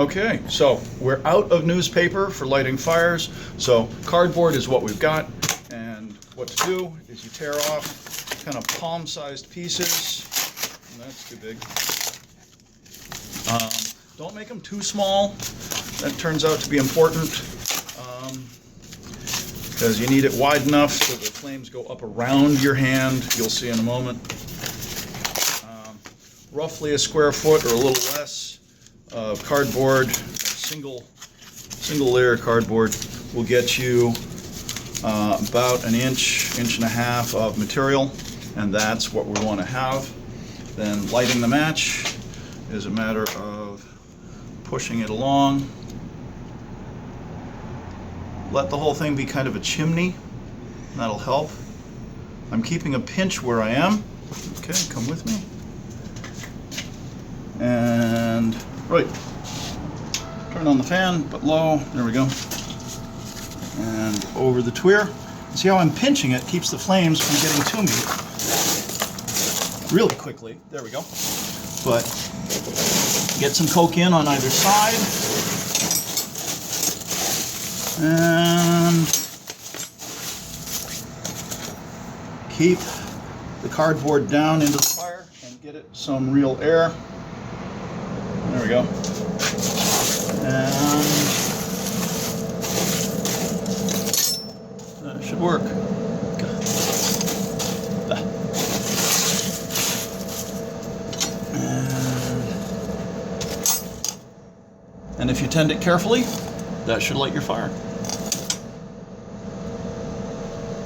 Okay, so we're out of newspaper for lighting fires, so cardboard is what we've got, and what to do is you tear off kind of palm-sized pieces. That's too big. Don't make them too small. That turns out to be important because you need it wide enough so the flames go up around your hand. You'll see in a moment. Roughly a square foot or a little less of cardboard, single layer cardboard, will get you about an inch and a half of material, and that's what we want to have. Then lighting the match is a matter of pushing it along. Let the whole thing be kind of a chimney. That'll help. I'm keeping a pinch where I am. Okay, come with me. And right, turn on the fan, but low, there we go. And over the tweer. See how I'm pinching it keeps the flames from getting to me really quickly. There we go. But get some coke in on either side. And keep the cardboard down into the fire and get it some real air. There we go. And that should work. And if you tend it carefully, that should light your fire.